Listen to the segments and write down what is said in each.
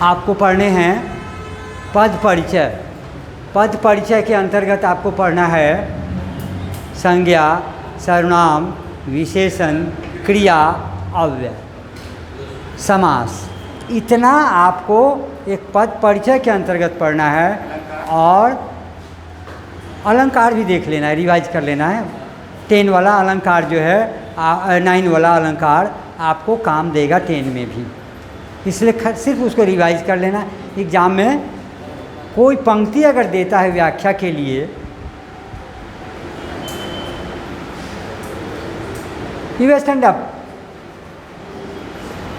आपको पढ़ने हैं पद परिचय। पद परिचय के अंतर्गत आपको पढ़ना है संज्ञा, सर्वनाम, विशेषण, क्रिया, अव्यय, समास। इतना आपको एक पद परिचय के अंतर्गत पढ़ना है। और अलंकार भी देख लेना है, रिवाइज कर लेना है। 10 वाला अलंकार जो है 9 वाला अलंकार आपको काम देगा 10 में भी, इसलिए सिर्फ उसको रिवाइज कर लेना। एग्ज़ाम में कोई पंक्ति अगर देता है व्याख्या के लिए, यू स्टैंड अप,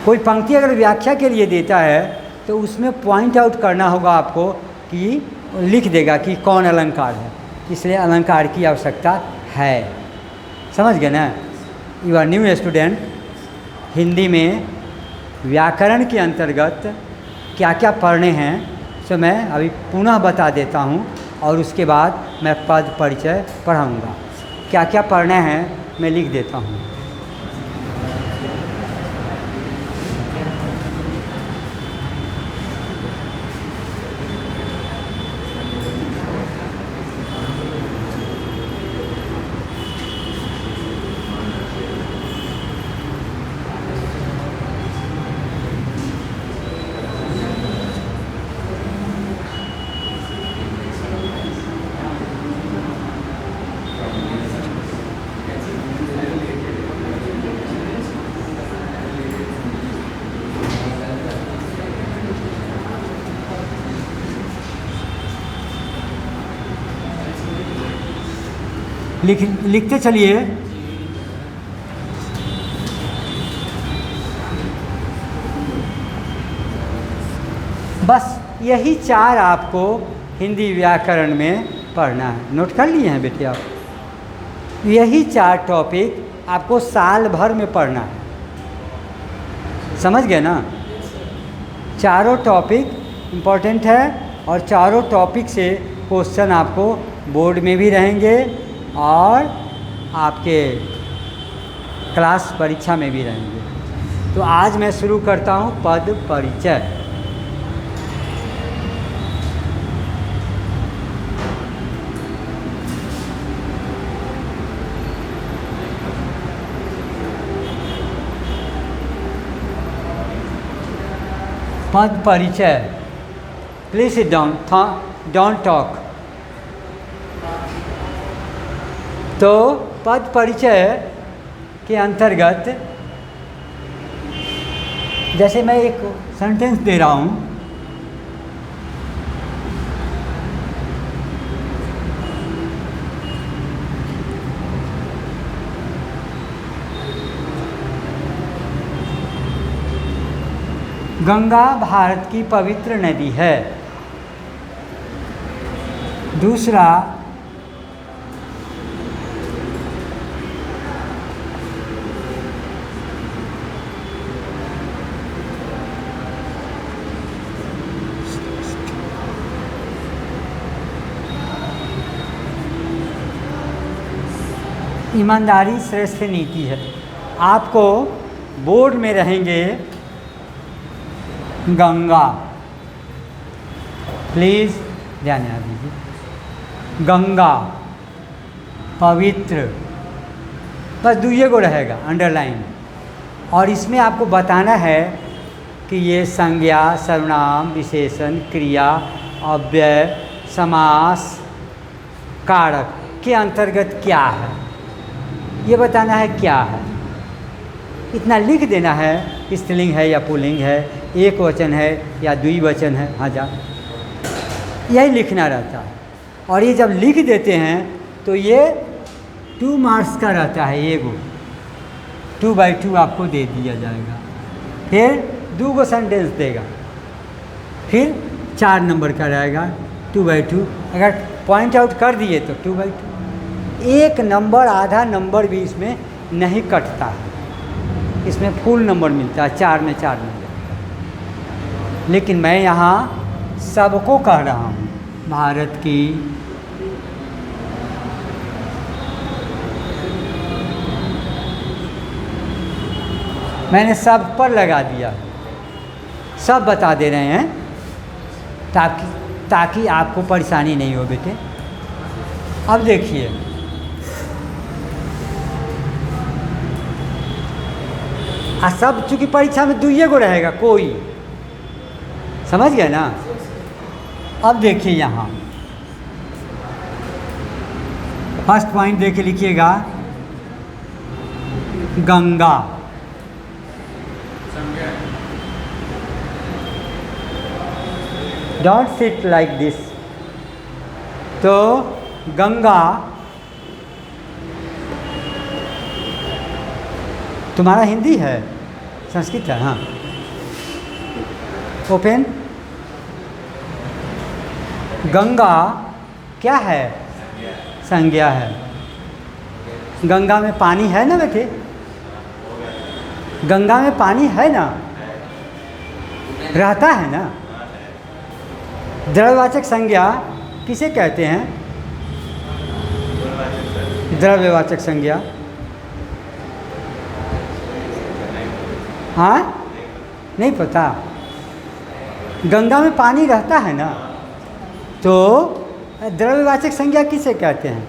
कोई पंक्ति अगर व्याख्या के लिए देता है तो उसमें पॉइंट आउट करना होगा आपको कि लिख देगा कि कौन अलंकार है, इसलिए अलंकार की आवश्यकता है। समझ गए ना? You are new student. Hindi में व्याकरण के अंतर्गत क्या क्या पढ़ने हैं सो मैं अभी पुनः बता देता हूँ, और उसके बाद मैं पद परिचय पढ़ाऊँगा। क्या क्या पढ़ना है मैं लिख देता हूँ। लिखते चलिए। बस यही 4 आपको हिंदी व्याकरण में पढ़ना है। नोट कर लिए हैं बेटे आप? यही 4 टॉपिक आपको साल भर में पढ़ना है। समझ गए ना? चारों टॉपिक इम्पोर्टेंट है, और चारों टॉपिक से क्वेश्चन आपको बोर्ड में भी रहेंगे और आपके क्लास परीक्षा में भी रहेंगे। तो आज मैं शुरू करता हूँ पद परिचय। पद परिचय। Please sit down, don't talk. तो पद परिचय के अंतर्गत जैसे मैं एक सेंटेंस दे रहा हूँ, गंगा भारत की पवित्र नदी है। दूसरा, ईमानदारी श्रेष्ठ नीति है। आपको बोर्ड में रहेंगे गंगा, प्लीज़ ध्यान दीजिए। गंगा पवित्र, बस दुइये को रहेगा अंडरलाइन। और इसमें आपको बताना है कि ये संज्ञा, सर्वनाम, विशेषण, क्रिया, अव्यय, समास, कारक के अंतर्गत क्या है, ये बताना है क्या है। इतना लिख देना है, स्त्रीलिंग है या पुल्लिंग है, एक वचन है या द्विवचन है, हाँ जा, यही लिखना रहता है। और ये जब लिख देते हैं तो ये 2 मार्क्स का रहता है। एगो 2/2 आपको दे दिया जाएगा। फिर 2 गो सेंटेंस देगा, फिर 4 नंबर का रहेगा 2/2। अगर पॉइंट आउट कर दिए तो 2/2। 1 नंबर, आधा नंबर भी इसमें नहीं कटता है, इसमें फुल नंबर मिलता है। 4 में 4 नंबर। लेकिन मैं यहाँ सबको कह रहा हूँ, भारत की मैंने सब पर लगा दिया। सब बता दे रहे हैं ताकि ताकि आपको परेशानी नहीं हो बेटे। अब देखिए, सब चूंकि परीक्षा में दुइये को रहेगा कोई, समझ गए ना। अब देखिए यहाँ फर्स्ट पॉइंट देख के लिखिएगा, Ganga. Don't sit like this. तो गंगा तुम्हारा हिंदी है, संस्कृत है? हाँ, ओपन। गंगा क्या है? संज्ञा है। गंगा में पानी है ना बेटे? गंगा में पानी है ना, रहता है ना। द्रव्यवाचक संज्ञा किसे कहते हैं? द्रव्यवाचक संज्ञा। हाँ, नहीं पता? गंगा में पानी रहता है ना, तो द्रव्यवाचक संज्ञा किसे कहते हैं?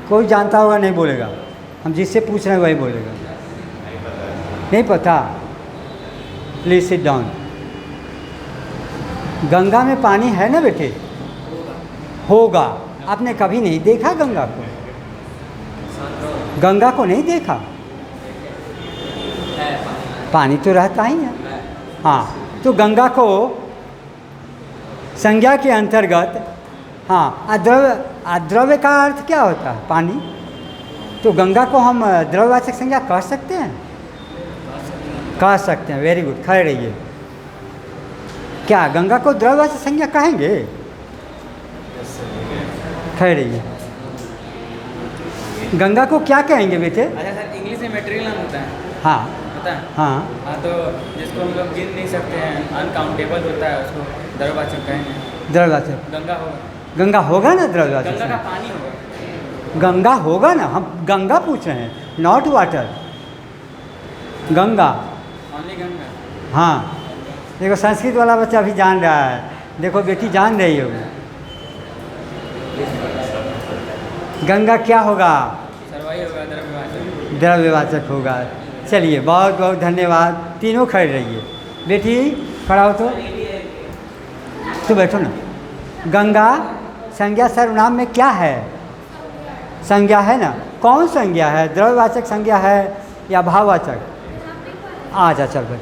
कोई जानता होगा, नहीं बोलेगा। हम जिससे पूछ रहे हैं वही बोलेगा। नहीं पता? Please sit down. गंगा में पानी है ना बेटे? होगा। आपने कभी नहीं देखा गंगा को? गंगा को नहीं देखा? पानी तो रहता ही है। हाँ, तो गंगा को संज्ञा के अंतर्गत, हाँ, अद्रव्य का अर्थ क्या होता है? पानी। तो गंगा को हम द्रव्यवाचक संज्ञा कह सकते हैं? कह सकते हैं। वेरी गुड, खड़े रहिए। क्या गंगा को द्रव्यवाचक संज्ञा कहेंगे? खड़े रहिए। गंगा को क्या कहेंगे बेटे? अच्छा सर, इंग्लिश में मटेरियल नाम होता है। हाँ होता है। हाँ हाँ, तो जिसको हम लोग गिन नहीं सकते हैं, अनकाउंटेबल होता है, उसको द्रव्यवाचक कहेंगे। द्रव्यवाचक। गंगा होगा। गंगा होगा ना द्रव्यवाचक गंगा का संज्ञा? पानी होगा। गंगा होगा ना, हम गंगा पूछ रहे हैं, not water. Ganga. Only Ganga. हाँ, देखो संस्कृत वाला बच्चा भी जान रहा है। देखो बेटी जान रही होगी। गंगा क्या होगा? सर वही होगा, द्रव्यवाचक। द्रव्यवाचक होगा। चलिए, बहुत बहुत धन्यवाद। तीनों खड़े रहिए। बेटी खड़ा हो तो बैठो ना। गंगा संज्ञा सर्वनाम में क्या है? संज्ञा है ना। कौन संज्ञा है? द्रव्यवाचक संज्ञा है या भाववाचक? आजा चल बैठ।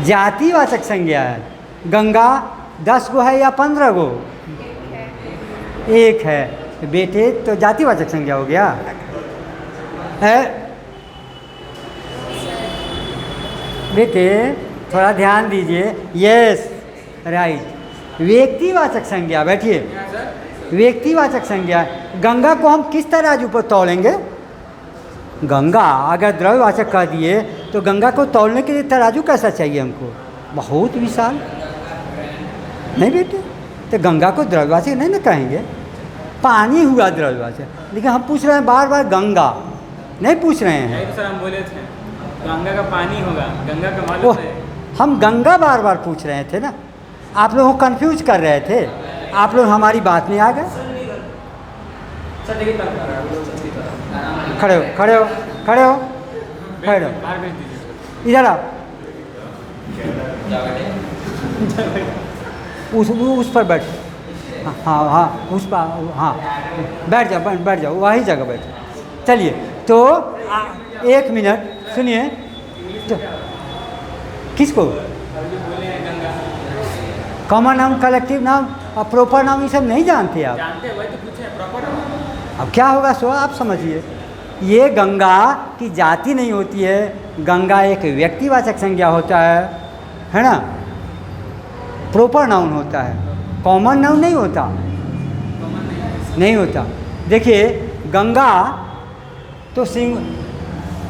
जातिवाचक संज्ञा है। गंगा 10 गो है या 15 गो? एक है बेटे, तो जातिवाचक संज्ञा हो गया है। बेटे थोड़ा ध्यान दीजिए। Yes, right. व्यक्तिवाचक संज्ञा, बैठिए। व्यक्तिवाचक संज्ञा, गंगा को हम किस तराजू पर तौलेंगे? गंगा अगर द्रव्यवाचक कह दिए तो गंगा को तौलने के लिए तराजू कैसा चाहिए हमको? बहुत विशाल, नहीं बेटे? तो गंगा को द्रव्यवाचक नहीं ना कहेंगे। पानी हुआ द्रव्यवाचक, लेकिन हम पूछ रहे हैं बार बार गंगा, नहीं पूछ रहे हैं। तो सर हम बोले थे गंगा का पानी होगा, गंगा का मालूम है। हम गंगा बार बार पूछ रहे थे ना, आप लोग को कंफ्यूज कर रहे थे। आप लोग हमारी बात में आ गए। खड़े हो, खड़े हो, खड़े हो, खड़े हो। बाहर भेज दीजिए। इधर आओ। उस पर बैठ। हाँ हाँ, उस पर, हाँ बैठ जाओ, बैठ जाओ, वही जगह बैठो। चलिए, तो 1 मिनट सुनिए। तो किसको? कॉमन नाउन, कलेक्टिव नाउन और प्रॉपर नाउन, ये सब नहीं जानते आप? जानते हैं, वही तो पूछे प्रॉपर। अब क्या होगा सो आप समझिए। ये गंगा की जाति नहीं होती है। गंगा एक व्यक्तिवाचक संज्ञा होता है ना। प्रॉपर नाउन होता है, कॉमन नाउन नहीं होता। नहीं होता। देखिए, गंगा तो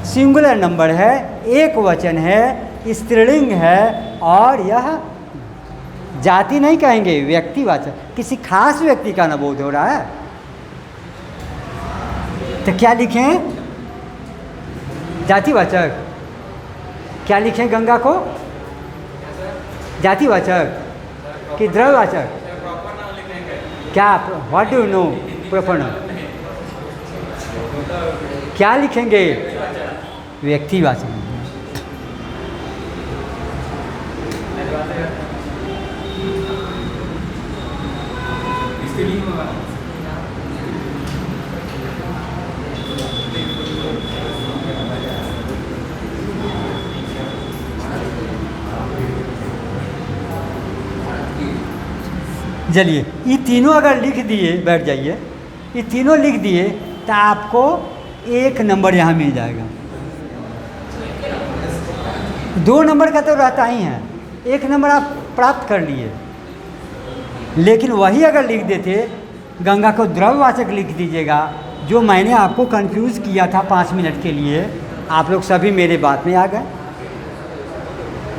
सिंगुलर नंबर है, एक वचन है, स्त्रीलिंग है, और यह जाति नहीं कहेंगे, व्यक्तिवाचक। किसी खास व्यक्ति का न बोध हो रहा है। तो क्या लिखें? जातिवाचक। क्या लिखें गंगा को? जातिवाचक कि द्रव्यवाचक? क्या what do you no proper noun? क्या लिखेंगे? व्यक्तिवाचक। चलिए, ये तीनों अगर लिख दिए, बैठ जाइए, ये तीनों लिख दिए तो आपको 1 नंबर यहाँ मिल जाएगा। 2 नंबर का तो रहता ही है, 1 नंबर आप प्राप्त कर लिए। लेकिन वही अगर लिख देते, गंगा को द्रव्यवाचक लिख दीजिएगा, जो मैंने आपको कंफ्यूज किया था 5 मिनट के लिए, आप लोग सभी मेरे बात में आ गए?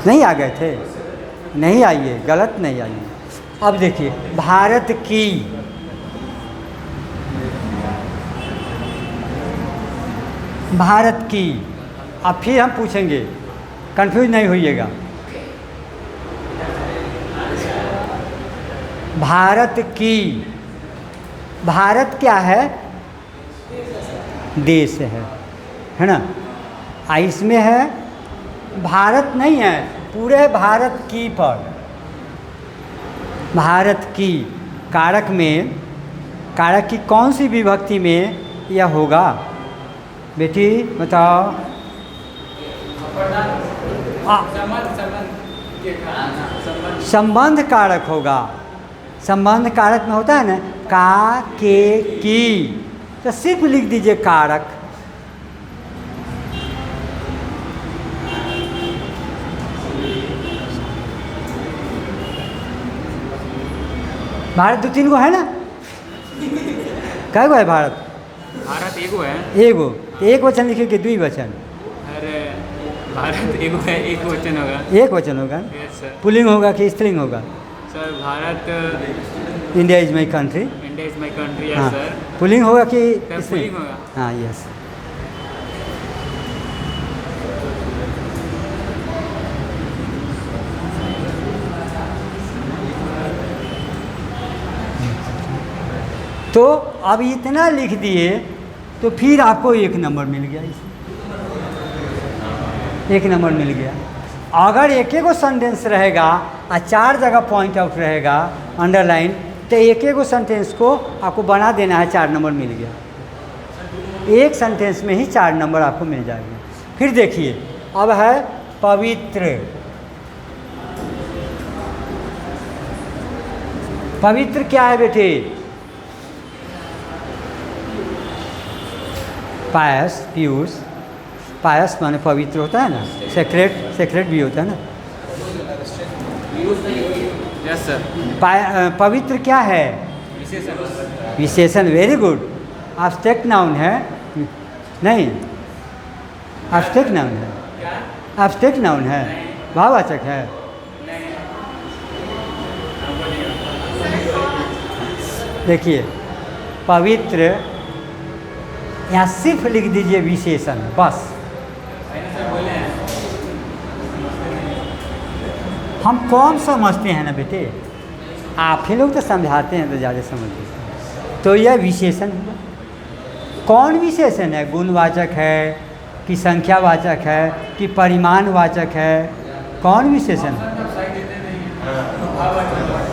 नहीं आ गए थे? नहीं आइए, गलत नहीं आइए। अब देखिए, भारत की, भारत की, अब फिर हम पूछेंगे, कंफ्यूज नहीं होइएगा। भारत की, भारत क्या है? देश है ना? इसमें है, भारत नहीं है, पूरे भारत की पर, भारत की कारक में, कारक की कौन सी विभक्ति में यह होगा बेटी बताओ? संबंध कारक होगा। संबंध कारक में होता है ना, का, के, की, तो सिर्फ लिख दीजिए कारक। भारत 2-3 गो है ना? कै गो है भारत? भारत एगो है। एगो, तो एक वचन लिखे कि द्विवचन? अरे भारत एगो है, एक वचन होगा। एक वचन होगा। Yes sir. पुल्लिंग होगा कि स्त्रीलिंग होगा? Sir Bharat, India is my country. India is my country. हाँ, यस सर। पुल्लिंग होगा कि पुल्लिंग स्त्रीलिंग? होगा। हाँ, यस। तो अब इतना लिख दिए तो फिर आपको 1 नंबर मिल गया, इसमें 1 नंबर मिल गया। अगर एक गो सेंटेंस रहेगा और 4 जगह पॉइंट आउट रहेगा, अंडरलाइन, तो एक सेंटेंस को आपको बना देना है, 4 नंबर मिल गया। एक सेंटेंस में ही 4 नंबर आपको मिल जाएगा। फिर देखिए, अब है पवित्र। पवित्र क्या है बेटे? पायस, पीयूष। पायस माने पवित्र होता है ना, सेक्रेट, सेक्रेट भी होता है ना। Yes sir. पवित्र क्या है? विशेषण। Very good. एब्स्ट्रैक्ट नाउन है? नहीं, एब्स्ट्रैक्ट नाउन है। एब्स्ट्रैक्ट नाउन है, भाववाचक है। देखिए, पवित्र, यहाँ सिर्फ लिख दीजिए विशेषण, बस। हम कौन समझते हैं ना बेटे, आप ही लोग तो समझाते हैं तो ज़्यादा समझते हैं। तो यह विशेषण हुआ। कौन विशेषण है? गुणवाचक है कि संख्यावाचक है कि परिमाणवाचक है? कौन विशेषण है?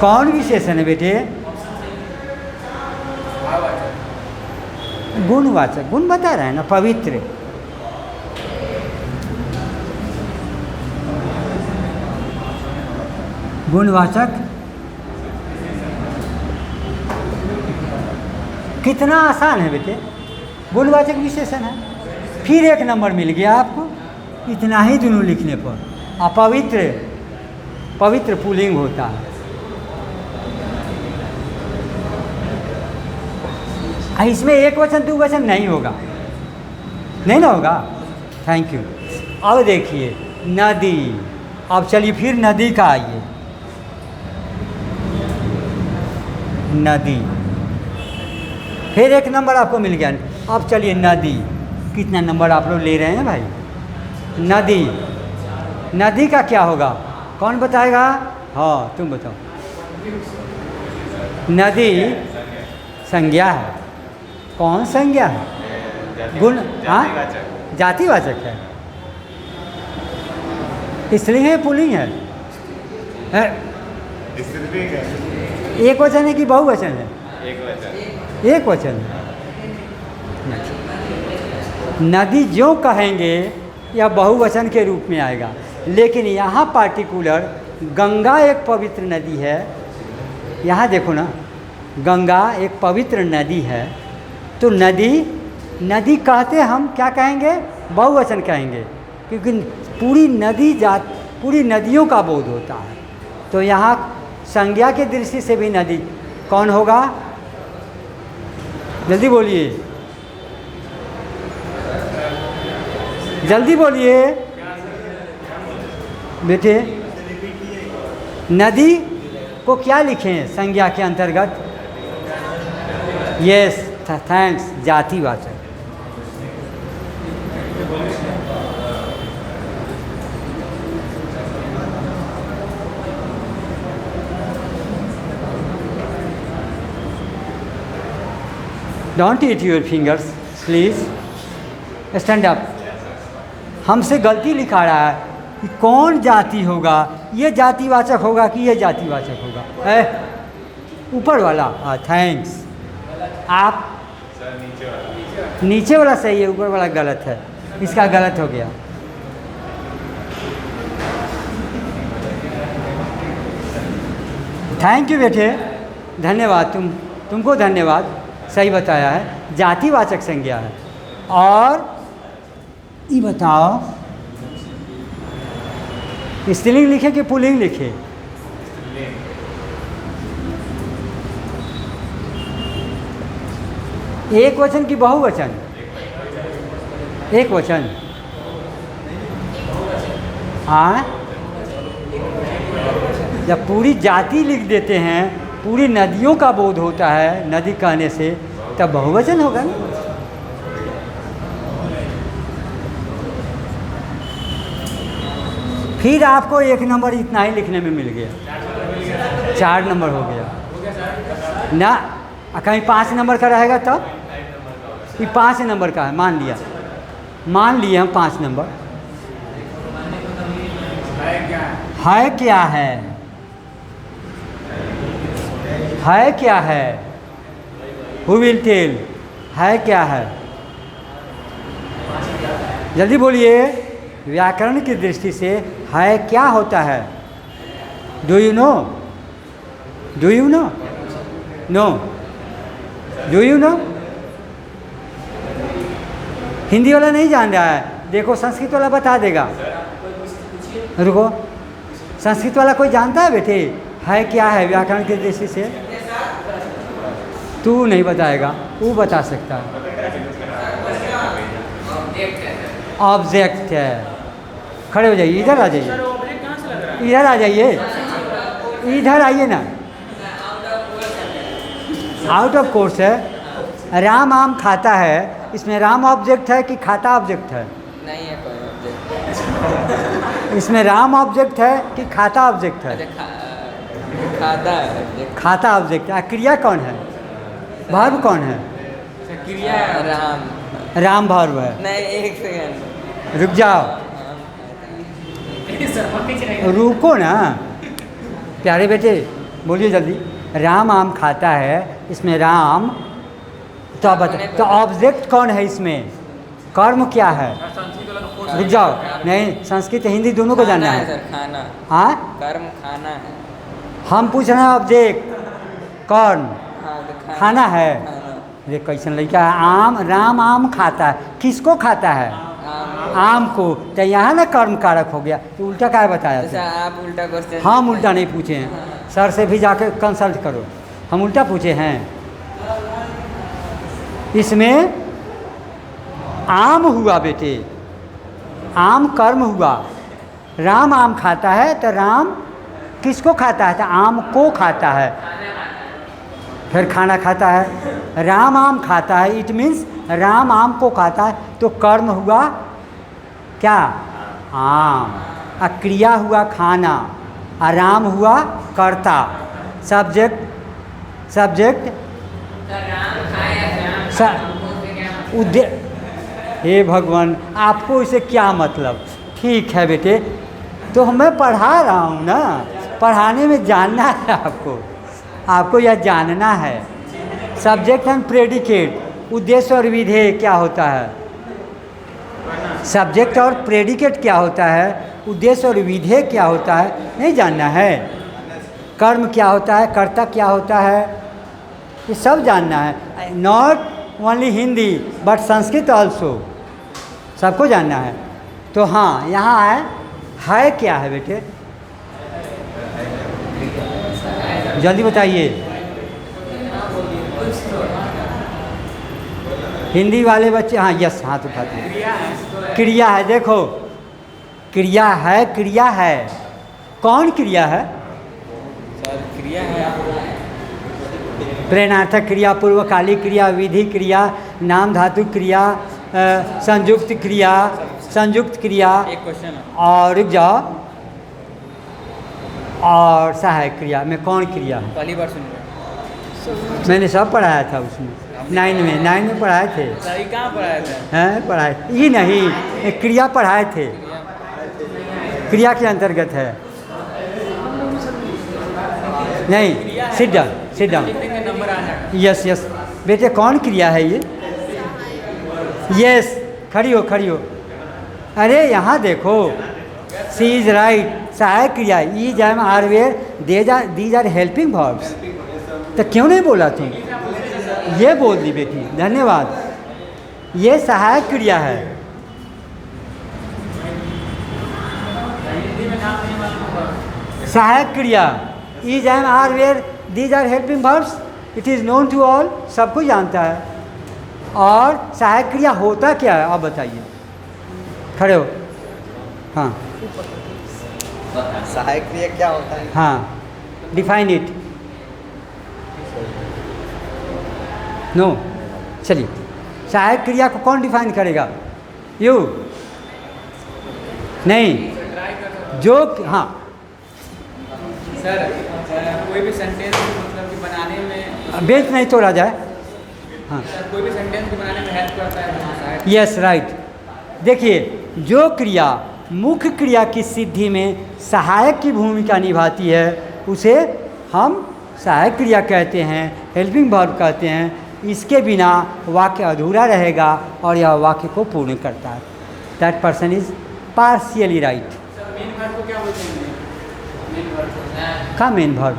कौन विशेषण है बेटे? गुणवाचक। गुण बता रहे हैं ना, पवित्र। गुणवाचक कितना आसान है बेटे, गुणवाचक विशेषण है। फिर 1 नंबर मिल गया आपको, इतना ही दोनों लिखने पर। अपवित्र, पवित्र पुल्लिंग होता है। इसमें 1 वचन 2 वचन नहीं होगा, नहीं ना होगा। Thank you. अब देखिए, नदी। अब चलिए फिर नदी का आइए। नदी, फिर 1 नंबर आपको मिल गया। अब चलिए नदी, कितना नंबर आप लोग ले रहे हैं भाई? नदी, नदी का क्या होगा? कौन बताएगा? हाँ तुम बताओ। नदी संज्ञा है। कौन संज्ञा है? गुण। हाँ, जातिवाचक है। स्त्रीलिंग है पुल्लिंग है? एक वचन है कि बहुवचन है? एक वचन है। नदी जो कहेंगे या बहुवचन के रूप में आएगा, लेकिन यहाँ पार्टिकुलर गंगा एक पवित्र नदी है। यहाँ देखो ना, गंगा एक पवित्र नदी है, तो नदी कहते हम क्या कहेंगे? बहुवचन कहेंगे, क्योंकि पूरी नदियों का बोध होता है। तो यहाँ संज्ञा के दृष्टि से भी नदी कौन होगा? जल्दी बोलिए, जल्दी बोलिए बेटे। नदी को क्या लिखें संज्ञा के अंतर्गत? यस, थैंक्स, जातिवाचक। Don't eat your fingers please, stand up. हमसे गलती लिखा रहा है कि कौन जाति होगा, ये जातिवाचक होगा कि ये जातिवाचक होगा? ऊपर वाला। थैंक्स। आप नीचे वाला सही है, ऊपर वाला गलत है, इसका गलत हो गया। थैंक यू बेटे, धन्यवाद। तुमको धन्यवाद, सही बताया है, जातिवाचक संज्ञा है। और ये बताओ स्त्रीलिंग लिखे कि पुल्लिंग लिखे? एक वचन कि बहुवचन? एक वचन। हाँ, जब पूरी जाति लिख देते हैं, पूरी नदियों का बोध होता है नदी कहने से, तब बहुवचन होगा ना। फिर आपको 1 नंबर इतना ही लिखने में मिल गया, 4 नंबर हो गया ना। कहीं 5 नंबर का रहेगा तब? ये 5 नंबर का है, मान लिए हम 5 नंबर। है क्या है? है क्या है? Who will tell? है क्या है? जल्दी बोलिए। व्याकरण की दृष्टि से है क्या होता है? Do you know? Do you know? No? Do you know? Hindi वाला नहीं जान रहा है, देखो संस्कृत वाला बता देगा। रुको, संस्कृत वाला कोई जानता है बेटे? है क्या है व्याकरण की दृष्टि से? तू नहीं बताएगा, वो बता सकता है। ऑब्जेक्ट है। खड़े हो जाइए, इधर आ जाइए, इधर आ जाइए, इधर आइए ना। आउट ऑफ कोर्स है। राम आम खाता है, इसमें राम ऑब्जेक्ट है कि खाता ऑब्जेक्ट है? नहीं है कोई ऑब्जेक्ट। इसमें राम ऑब्जेक्ट है कि खाता ऑब्जेक्ट है? खाता है। खाता ऑब्जेक्ट है। क्रिया कौन है? वर्ब कौन है? क्रिया राम वर्ब है। नहीं, एक सेकंड रुक जाओ, रुको ना प्यारे बेटे, बोलिए जल्दी। राम आम खाता है, इसमें राम, तो आप बताओ तो ऑब्जेक्ट कौन है इसमें? कर्म क्या है? रुक जाओ, नहीं, संस्कृत हिंदी दोनों को जानना है। खाना। हाँ, कर्म खाना है। हम पूछ रहे हैं ऑब्जेक्ट कर्म खाना है। खाना। ये कैसन लड़का है? राम आम खाता है, किसको खाता है? आम को। तो यहाँ ना कर्म कारक हो गया, तो उल्टा क्या बताया? आप उल्टा क्वेश्चन। हम उल्टा नहीं पूछे हैं, सर से भी जाकर कंसल्ट करो, हम उल्टा पूछे हैं। इसमें आम हुआ बेटे, आम कर्म हुआ। राम आम खाता है, तो राम किसको खाता है? तो आम को खाता है, फिर खाना खाता है। राम आम खाता है, इट मीन्स राम आम को खाता है, तो कर्म हुआ क्या? आम। क्रिया हुआ खाना। आराम हुआ कर्ता, सब्जेक्ट उद्देश्य। हे भगवान, आपको इसे क्या मतलब? ठीक है बेटे, तो मैं पढ़ा रहा हूँ ना, पढ़ाने में जानना है आपको यह जानना है। सब्जेक्ट एंड प्रेडिकेट, उद्देश्य और विधेय क्या होता है? सब्जेक्ट और प्रेडिकेट क्या होता है, उद्देश्य और विधेय क्या होता है, नहीं जानना है? कर्म क्या होता है, कर्ता क्या होता है, ये सब जानना है। Not only Hindi but Sanskrit also, सबको जानना है। तो हाँ, यहाँ है क्या है बेटे? जल्दी बताइए। हिंदी वाले बच्चे, हाँ यस, हाथ उठाते हैं। क्रिया है, देखो क्रिया है। कौन क्रिया है? सर क्रिया है प्रेरणार्थक क्रिया, पूर्वकालिक क्रिया, विधि क्रिया, नाम धातु क्रिया, संयुक्त क्रिया एक क्वेश्चन और रुक जाओ, और सहायक क्रिया में कौन क्रिया है? पहली बार सुन रहे मैंने सब पढ़ाया था उसमें, 9 में पढ़ाए थे। सर ये कहाँ पढ़ाए थे? हैं पढ़ाए, ये नहीं, एक क्रिया पढ़ाए थे, क्रिया के अंतर्गत है। नहीं, सिट डाउन। नंबर आना यस बेटे, कौन क्रिया है ये? यस, खड़ी हो। अरे यहाँ देखो, सी इज राइट, सहायक क्रिया, is am are were these are helping verbs. तो क्यों नहीं बोला तुम? ये बोल दी बेटी, धन्यवाद। ये सहायक क्रिया है। सहायक क्रिया, is am are were these are helping verbs, it is known to all, सबको जानता है। और सहायक क्रिया होता क्या है, आप बताइए, खड़े हो। हाँ, सहायक क्रिया क्या होता है? हाँ, डिफाइन इट। नो, चलिए, सहायक क्रिया को कौन डिफाइन करेगा? यू नहीं, जो हाँ सर कोई भी सेंटेंस मतलब कि बनाने में बेंच नहीं तोड़ा जाए। हाँ, सर कोई भी सेंटेंस को बनाने में हेल्प करता है। Yes right. देखिए, जो क्रिया मुख्य क्रिया की सिद्धि में सहायक की भूमिका निभाती है उसे हम सहायक क्रिया कहते हैं, हेल्पिंग वर्ब कहते हैं। इसके बिना वाक्य अधूरा रहेगा और यह वाक्य को पूर्ण करता है। That person is partially right. Main verb को क्या बोलते हैं? मेन वर्ब का मेन वर्ब,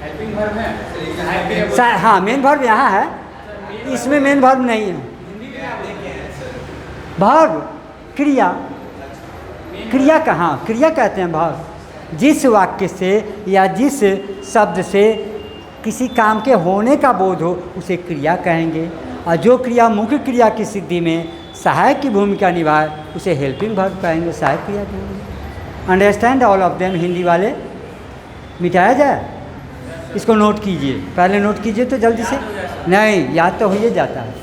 हेल्पिंग वर्ब है। हाँ मेन वर्ब यहाँ है, इसमें मेन वर्ब नहीं है। वर्ब क्रिया कहाँ, क्रिया कहते हैं वर्ब। जिस वाक्य से या जिस शब्द से किसी काम के होने का बोध हो उसे क्रिया कहेंगे, और जो क्रिया मुख्य क्रिया की सिद्धि में सहायक की भूमिका निभाए उसे हेल्पिंग वर्ब कहेंगे, सहायक क्रिया कहेंगे। Understand all of them. Hindi वाले मिटाया जाए, इसको नोट कीजिए, पहले नोट कीजिए तो जल्दी से। नहीं, याद तो हो ही जाता है।